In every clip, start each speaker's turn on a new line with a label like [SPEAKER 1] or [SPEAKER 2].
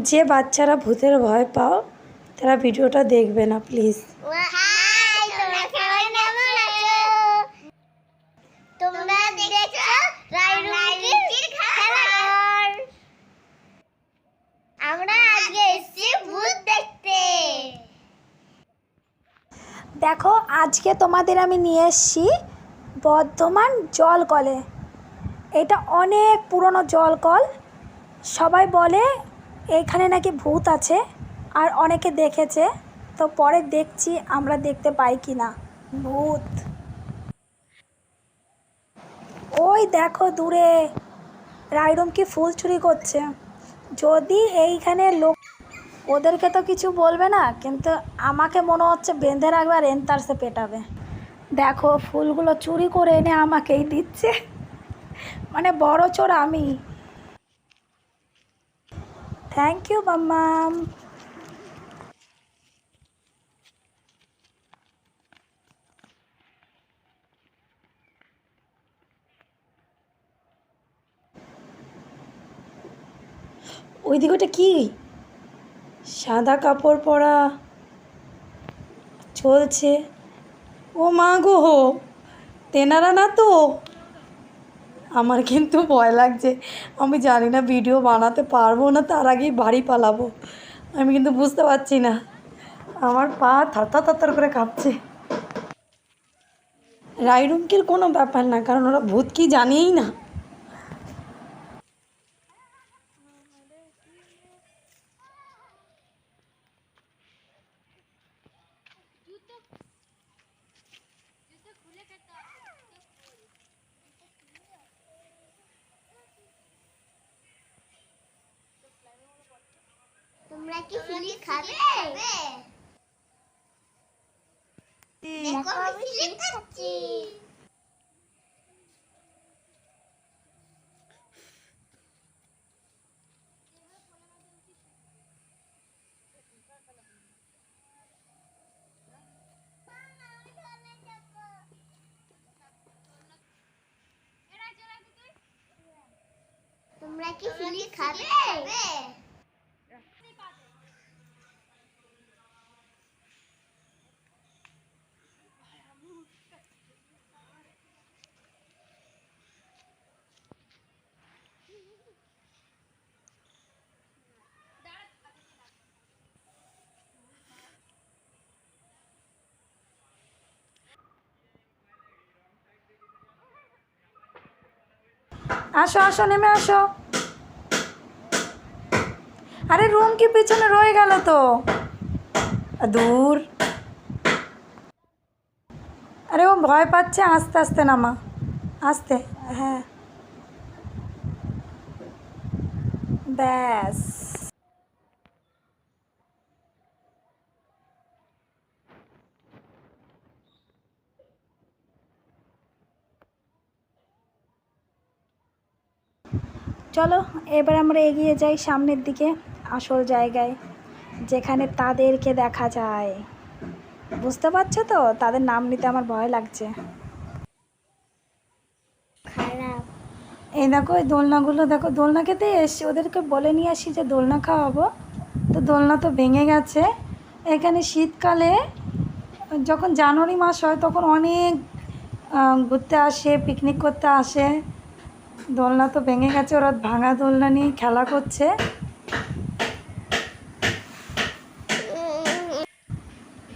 [SPEAKER 1] যে বাচ্চারা ভূতের ভয় পাও তারা ভিডিওটা দেখবে না প্লিজ। দেখো আজকে তোমাদের আমি নিয়ে এসেছি বর্ধমান জলকলে। এটা অনেক পুরনো জলকল। সবাই বলে এখানে নাকি ভূত আছে, আর অনেকে দেখেছে। তো পরে দেখছি আমরা দেখতে পাই কি না ভূত। ওই দেখো দূরে রাইডম কি ফুল চুরি করছে। যদি এইখানে লোক, ওদেরকে তো কিছু বলবে না, কিন্তু আমাকে মনে হচ্ছে বেঁধে রাখবে আর এন্তারসে পেটাবে। দেখো ফুলগুলো চুরি করে এনে আমাকেই দিচ্ছে, মানে বড় চোর আমি। থ্যাংক ইউ মাম্মাম। ওইদিকে ওটা কি সাদা কাপড় পরা চলছে? ও মা গো, তেনারা না তো? আমার কিন্তু ভয় লাগছে। আমি জানি না ভিডিও বানাতে পারবো না, তার আগেই বাড়ি পালাবো। আমি কিন্তু বুঝতে পারছি না, আমার পা থারথার থারথার করে কাঁপছে। রাইডুমকির কোনো ব্যাপার না, কারণ ওরা ভূত কি জানিই না।
[SPEAKER 2] তোমরা কি ফিলিপ খাবে? দেখো আমি ফিলিপ খাচ্ছি। তোমরা কি ফিলিপ খাবে?
[SPEAKER 1] আসো আসো, নেমে আসো। আরে রুম কি পিছনে রয়ে গেল তো দূর। আরে ও ভয় পাচ্ছে, আস্তে আস্তে নামা, আস্তে। হ্যাঁ ব্যাস। চলো এবার আমরা এগিয়ে যাই সামনের দিকে, আসল জায়গায় যেখানে তাদেরকে দেখা যায়। বুঝতে পারছো তো, তাদের নাম নিতে আমার ভয় লাগছে।
[SPEAKER 2] খারাপ।
[SPEAKER 1] এই দেখো এই দোলনাগুলো দেখো, দোলনা খেতে এসছি, ওদেরকে বলে নিয়ে আসি যে দোলনা খাওয়াবো, তো দোলনা তো ভেঙে গেছে। এখানে শীতকালে যখন জানুয়ারি মাস হয় তখন অনেক ঘুরতে আসে, পিকনিক করতে আসে। দোলনা তো ভেঙে গেছে, ওরা ভাঙা দোলনা নিয়ে খেলা করছে।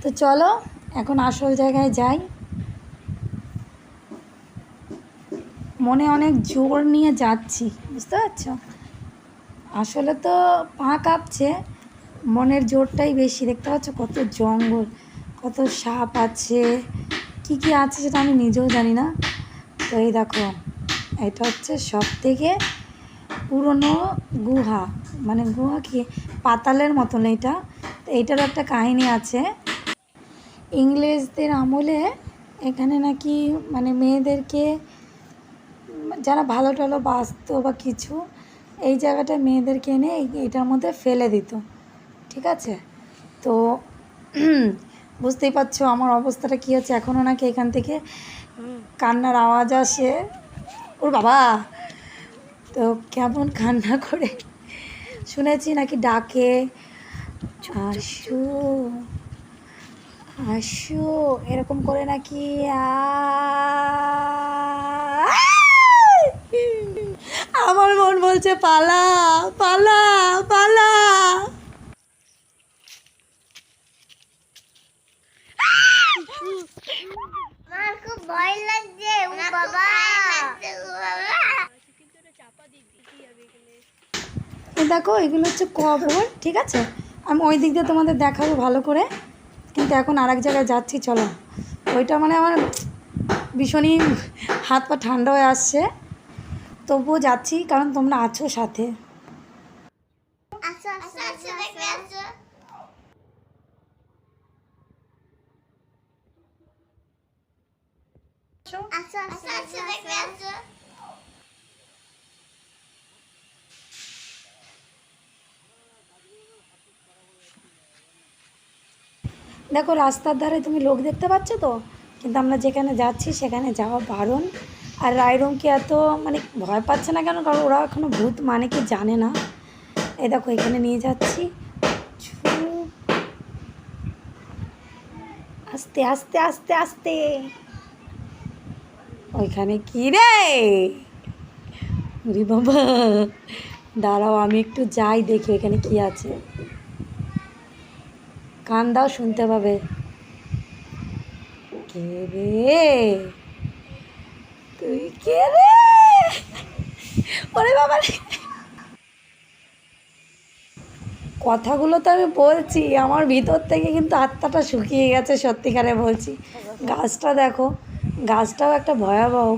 [SPEAKER 1] তো চলো এখন আসল জায়গায় যাই। মনে অনেক জোর নিয়ে যাচ্ছি, বুঝতে পারছো? আসলে তো পা কাঁপছে, মনের জোরটাই বেশি। দেখতে পাচ্ছ কত জঙ্গল, কত সাপ আছে, কি কি আছে সেটা আমি নিজেও জানি না। তো এই দেখো, এটা হচ্ছে সব থেকে পুরনো গুহা, মানে গুহা কি পাতালের মতন এটা। তো এইটারও একটা কাহিনী আছে। ইংরেজদের আমলে এখানে নাকি মানে মেয়েদেরকে, যারা ভালো টালো বাঁচতো বা কিছু, এই জায়গাটায় মেয়েদেরকে এনে এইটার মধ্যে ফেলে দিত, ঠিক আছে? তো বুঝতেই পারছো আমার অবস্থাটা কী হচ্ছে। এখনও নাকি এখান থেকে কান্নার আওয়াজ আসে। ওর বাবা, তো কেমন কান্না করে শুনেছি নাকি ডাকে আসো আসো এরকম করে নাকি আমার মন বলছে পালা পালা পালা।
[SPEAKER 2] আমার খুব ভয় লাগছে ও বাবা।
[SPEAKER 1] দেখো এগুলো হচ্ছে কবর, ঠিক আছে? আমি ওই দিক দিয়ে তোমাদের দেখাবো ভালো করে, কিন্তু এখন আর এক জায়গায় যাচ্ছি, চলো। ওইটা মানে আমার ভীষণই হাত পা ঠান্ডা হয়ে আসছে, তবুও যাচ্ছি কারণ তোমরা আছো সাথে।
[SPEAKER 2] আসো আসো আসো দেখবে আসো। আসো আসো আসো দেখবে আসো।
[SPEAKER 1] দেখো রাস্তার ধারে তুমি লোক দেখতে পাচ্ছ তো, কিন্তু আমরা যেখানে যাচ্ছি সেখানে যাওয়া বারণ। আর রায়রঙকে এত মানে ভয় পাচ্ছে না কেন, কারণ ওরা এখনও ভূত মানে কি জানে না। এই দেখো এখানে নিয়ে যাচ্ছি, চুপ, আস্তে আস্তে আস্তে আস্তে। ওইখানে কি রে? ওরে বাবা, দাঁড়াও আমি একটু যাই দেখি ওইখানে কি আছে। কান দাও, শুনতে পাবে। কে রে তুই, কে রে? ওরে বাবা রে। কথাগুলো তো আমি বলছি, আমার ভিতর থেকে কিন্তু আত্মাটা শুকিয়ে গেছে, সত্যিকারে বলছি। গাছটা দেখো, গাছটাও একটা ভয়াবহ।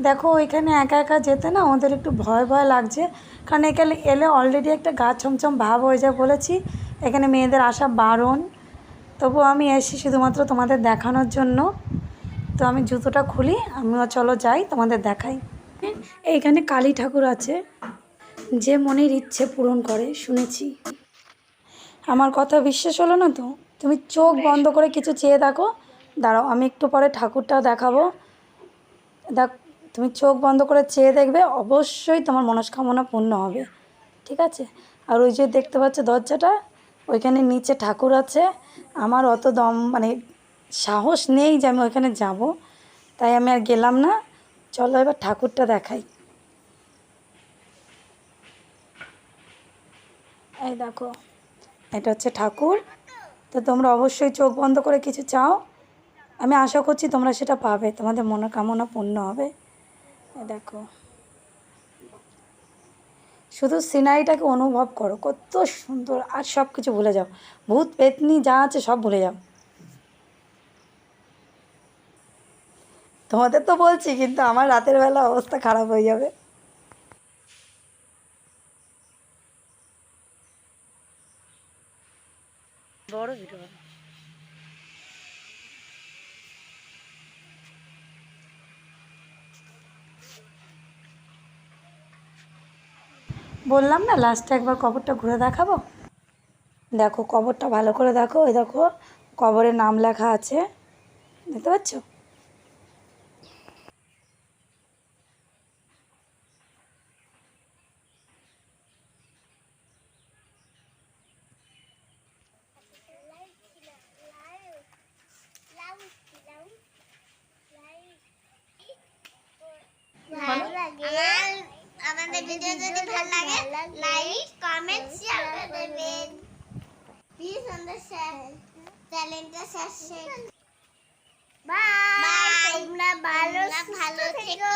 [SPEAKER 1] দেখো ওইখানে একা একা যেতে না ওদের একটু ভয় ভয় লাগছে, কারণ এখানে এলে অলরেডি একটা গা ছমছম ভাব হয়ে যায় বলেছি। এখানে মেয়েদের আসা বারণ, তবু আমি এসেছি শুধুমাত্র তোমাদের দেখানোর জন্য। তো আমি জুতোটা খুলি, আমিও চলো যাই তোমাদের দেখাই। এইখানে কালী ঠাকুর আছে, যে মনের ইচ্ছে পূরণ করে শুনেছি। আমার কথা বিশ্বাস হলো না তো? তুমি চোখ বন্ধ করে কিছু চেয়ে দেখো। দাঁড়াও আমি একটু পরে ঠাকুরটা দেখাবো। দেখ, তুমি চোখ বন্ধ করে চেয়ে দেখবে, অবশ্যই তোমার মনস্কামনা পূর্ণ হবে, ঠিক আছে? আর ওই যে দেখতে পাচ্ছ দরজাটা, ওইখানে নিচে ঠাকুর আছে। আমার অত দম মানে সাহস নেই যে আমি ওইখানে যাব, তাই আমি আর গেলাম না। চলো এবার ঠাকুরটা দেখাই। এই দেখো, এটা হচ্ছে ঠাকুর। তো তোমরা অবশ্যই চোখ বন্ধ করে কিছু চাও, আমি আশা করছি তোমরা সেটা পাবে, তোমাদের মনোকামনা পূর্ণ হবে। দেখো, শুধু সিনারিটাকে অনুভব করো, কত সুন্দর। আর সব কিছু ভুলে যাও, ভূত পেতনি যা আছে সব ভুলে যাও। তোমাদের তো বলছি, কিন্তু আমার রাতের বেলা অবস্থা খারাপ হয়ে যাবে। বড় ভিডিও বললাম না, লাস্টে একবার কবরটা ঘুরে দেখাবো। দেখো কবরটা ভালো করে দেখো, ওই দেখো কবরের নাম লেখা আছে, দেখতে পাচ্ছ?
[SPEAKER 2] ভালো লাগে। আমাদের ভিডিও যদি ভালো লাগে লাইক কমেন্ট শেয়ার করে দেবেন প্লিজ। আমাদের চ্যানেলটা সাবস্ক্রাইব। বাই। তোমরা ভালো থেকো।